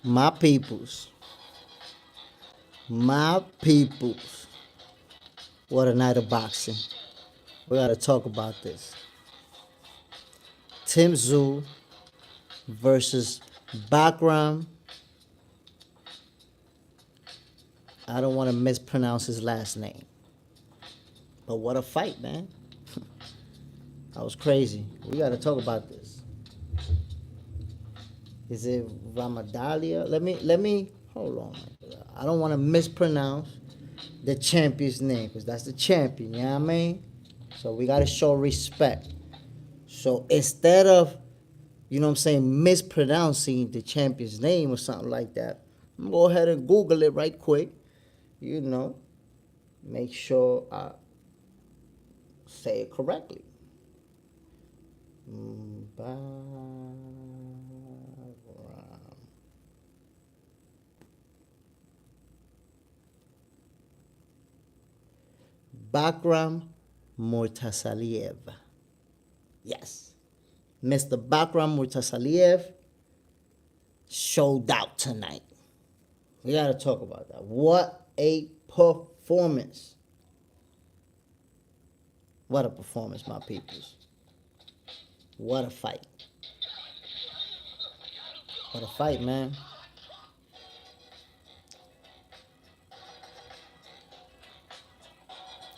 My peoples, my peoples. What a night of boxing. We gotta talk about this. Tszyu versus Bakhram. I don't want to mispronounce his last name. But what a fight, man. That was crazy. We gotta talk about this. Is it Ramadalia? Let me hold on. I don't want to mispronounce the champion's name because that's the champion, you know what I mean? So we got to show respect. So instead of, you know what I'm saying, mispronouncing the champion's name or something like that, I'm going to go ahead and Google it right quick, you know, make sure I say it correctly. Bakhram Murtazaliev. Yes. Mr. Bakhram Murtazaliev showed out tonight. We got to talk about that. What a performance. What a performance, my peoples. What a fight. What a fight, man.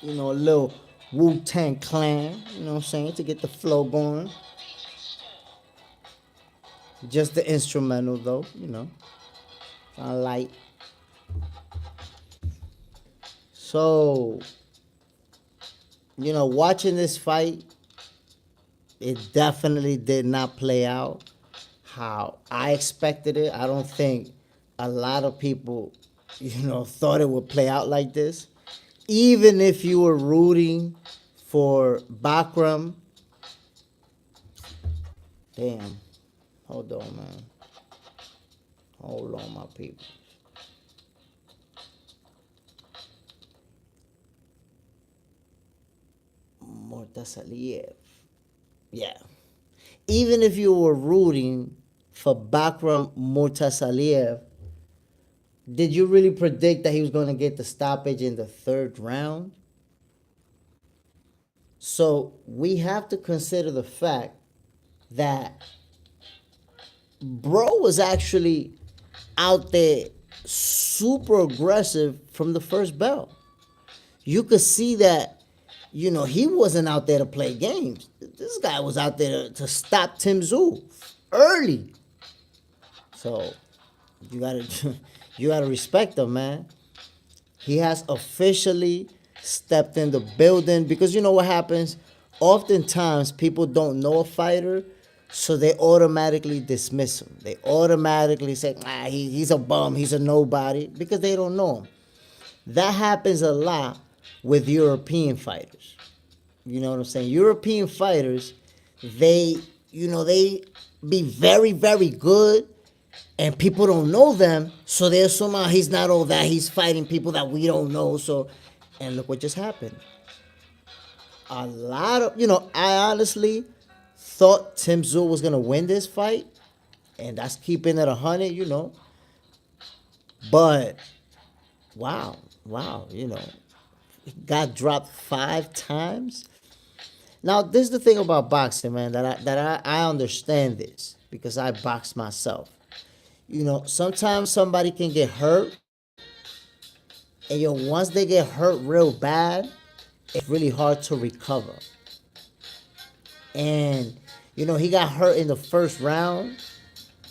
You know, a little Wu-Tang Clan, you know what I'm saying, to get the flow going. Just the instrumental, though, you know. Kind of light. So, you know, watching this fight, it definitely did not play out how I expected it. I don't think a lot of people, you know, thought it would play out like this. Even if you were rooting for Bakhram. Damn. Hold on, man. Hold on, my people. Murtazaliev. Yeah. Even if you were rooting for Bakhram Murtazaliev, did you really predict that he was going to get the stoppage in the third round? So we have to consider the fact that bro was actually out there super aggressive from the first bell. You could see that, you know, he wasn't out there to play games. This guy was out there to stop Tszyu early. So you gotta respect him, man. He has officially stepped in the building because you know what happens? Oftentimes people don't know a fighter, so they automatically dismiss him. They automatically say, he's a bum, he's a nobody, because they don't know him. That happens a lot with European fighters. You know what I'm saying? European fighters, they be very, very good, and people don't know them, so they assume he's not all that. He's fighting people that we don't know. So, and look what just happened. A lot of, I honestly thought Tszyu was going to win this fight, and that's keeping it 100, But, wow, he got dropped 5 times. Now, this is the thing about boxing, man, that I understand this because I box myself. Sometimes somebody can get hurt, and once they get hurt real bad, it's really hard to recover. And he got hurt in the first round,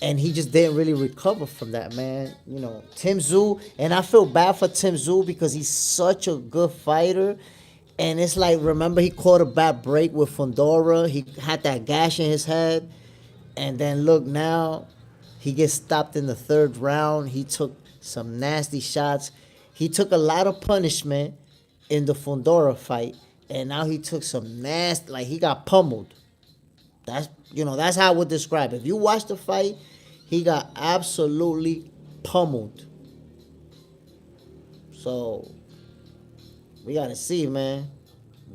and he just didn't really recover from that, man. Tszyu, and I feel bad for Tszyu because he's such a good fighter. And it's like, remember, he caught a bad break with Fondora. He had that gash in his head. And then look now, he gets stopped in the third round. He took some nasty shots. He took a lot of punishment in the Fondora fight. And now he took some nasty, like he got pummeled. That's how I would describe it. If you watch the fight, he got absolutely pummeled. So we got to see, man.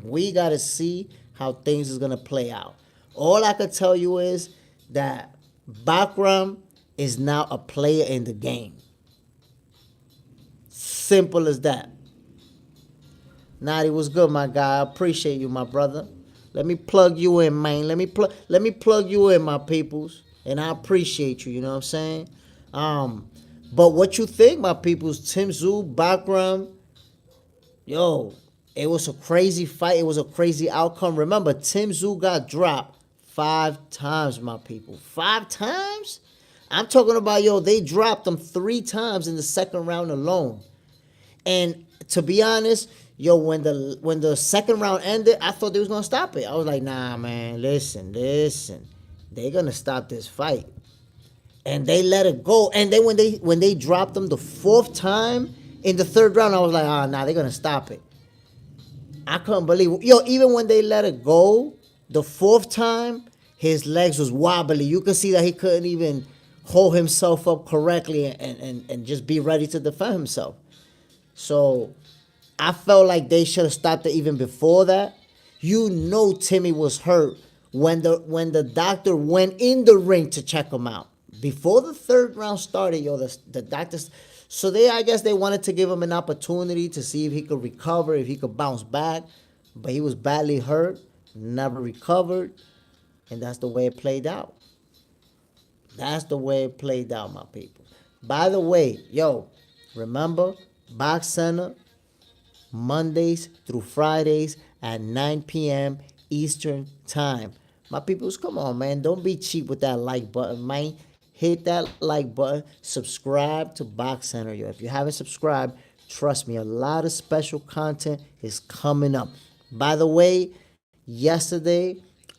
We got to see how things is going to play out. All I could tell you is that Bakhram is now a player in the game. Simple as that. Nadi, what's good, my guy? I appreciate you, my brother. Let me plug you in, man. Let me plug you in, my peoples. And I appreciate you, you know what I'm saying? But what you think, my peoples? Tszyu, Bakhram, yo, it was a crazy fight. It was a crazy outcome. Remember, Tszyu got dropped 5 times, my people. 5 times? I'm talking about, yo, they dropped him 3 times in the second round alone. And to be honest, yo, when the second round ended, I thought they was gonna stop it. I was like, nah, man, listen. They're gonna stop this fight. And they let it go. And then when they dropped him the 4th time in the 3rd round, I was like, nah, they're gonna stop it. I couldn't believe it. Yo, even when they let it go, the 4th time, his legs was wobbly. You could see that he couldn't even hold himself up correctly and just be ready to defend himself. So I felt like they should have stopped it even before that. You know Timmy was hurt when the doctor went in the ring to check him out. Before the 3rd round started, yo, the doctors, so I guess they wanted to give him an opportunity to see if he could recover, if he could bounce back. But he was badly hurt, never recovered, and that's the way it played out. That's the way it played out, my people. By the way, yo, remember, Box Center, Mondays through Fridays at 9 p.m. Eastern Time. My peoples, come on, man. Don't be cheap with that like button, man. Hit that like button. Subscribe to Box Center, yo. If you haven't subscribed, trust me, a lot of special content is coming up. By the way, yesterday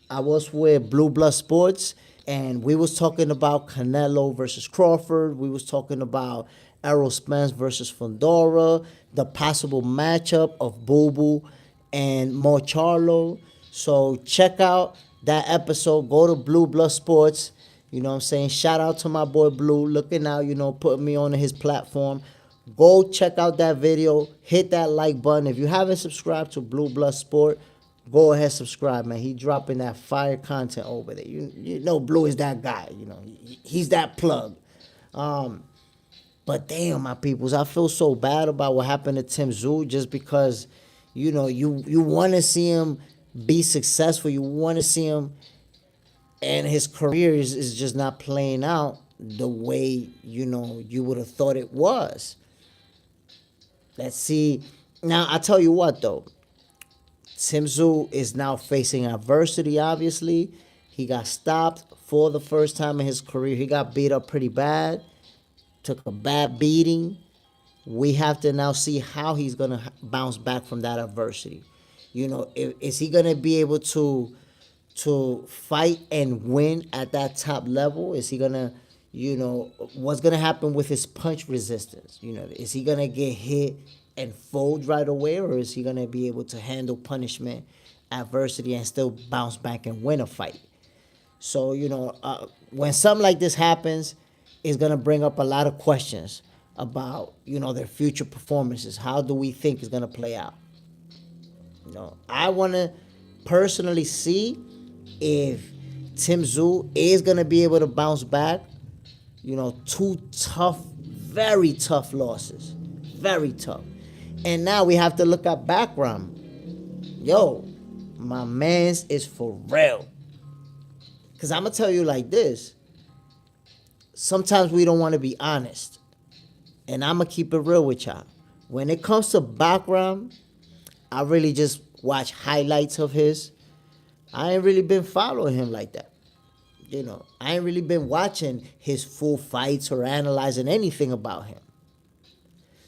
I was with Blue Blood Sports, and we was talking about Canelo versus Crawford. We was talking about Errol Spence versus Fundora, the possible matchup of Boo Boo and Charlo. So check out that episode. Go to Blue Blood Sports. You know what I'm saying? Shout out to my boy Blue, looking out, you know, putting me on his platform. Go check out that video. Hit that like button. If you haven't subscribed to Blue Blood Sport, go ahead, subscribe, man. He dropping that fire content over there. You know Blue is that guy. You know, he's that plug. But damn, my peoples, I feel so bad about what happened to Tszyu just because, you know, you want to see him be successful. You want to see him, and his career is just not playing out the way, you know, you would have thought it was. Let's see. Now, I tell you what, though. Tszyu is now facing adversity, obviously. He got stopped for the first time in his career. He got beat up pretty bad. Took a bad beating. We have to now see how he's going to bounce back from that adversity. You know, is he going to be able to fight and win at that top level? Is he going to, you know, what's going to happen with his punch resistance? You know, is he going to get hit and fold right away, or is he going to be able to handle punishment, adversity, and still bounce back and win a fight? So, you know, when something like this happens, it's going to bring up a lot of questions about, you know, their future performances. How do we think it's going to play out? You know, I want to personally see if Tszyu is going to be able to bounce back. You know, 2 tough, very tough losses. Very tough. And now we have to look at Bakhram. Yo, my man's is for real. Because I'm going to tell you like this. Sometimes we don't want to be honest. And I'm going to keep it real with y'all. When it comes to Bakhram, I really just watch highlights of his. I ain't really been following him like that. You know, I ain't really been watching his full fights or analyzing anything about him.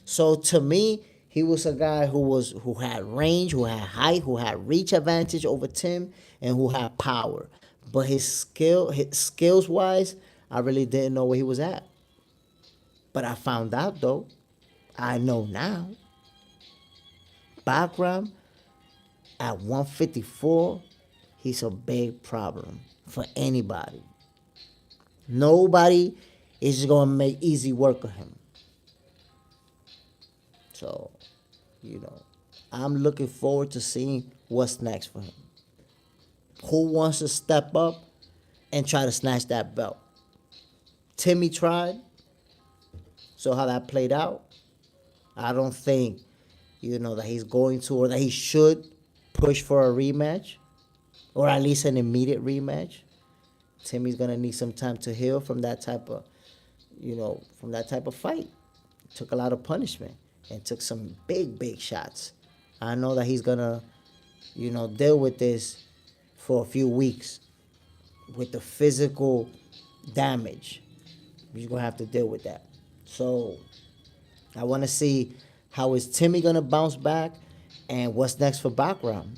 So to me, he was a guy who had range, who had height, who had reach advantage over Tim, and who had power. But his skills wise, I really didn't know where he was at. But I found out though. I know now. Bakhram at 154, he's a big problem for anybody. Nobody is just gonna make easy work of him. So, you know, I'm looking forward to seeing what's next for him. Who wants to step up and try to snatch that belt? Timmy tried. So how that played out. I don't think, that he's going to or that he should push for a rematch or at least an immediate rematch. Timmy's gonna need some time to heal from that type of, fight. Took a lot of punishment and took some big, big shots. I know that he's gonna, deal with this for a few weeks with the physical damage. He's gonna have to deal with that. So I want to see how is Timmy gonna bounce back and what's next for Bakhram.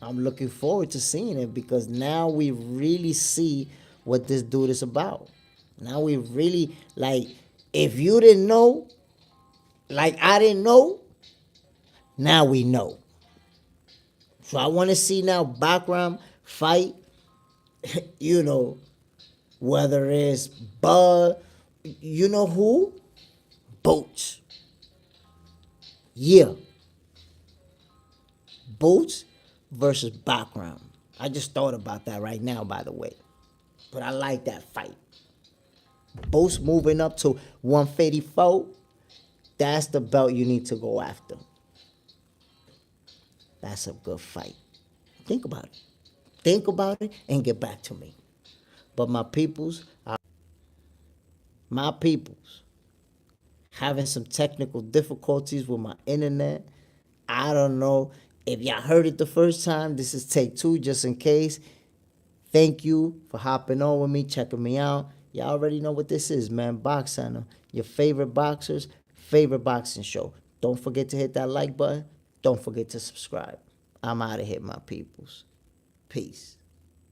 I'm looking forward to seeing it because now we really see what this dude is about. Now we really, if you didn't know, like I didn't know, now we know. So I want to see now Bakhram fight, whether it's Bud, you know who? Boots. Yeah. Boots versus Bakhram. I just thought about that right now, by the way. But I like that fight. Boots moving up to 154. That's the belt you need to go after. That's a good fight. Think about it. Think about it and get back to me. But my peoples, having some technical difficulties with my internet. I don't know if y'all heard it the first time. This is take 2 just in case. Thank you for hopping on with me, checking me out. Y'all already know what this is, man. Box Center, your favorite boxers, favorite boxing show. Don't forget to hit that like button. Don't forget to subscribe. I'm out of here, my peoples. Peace.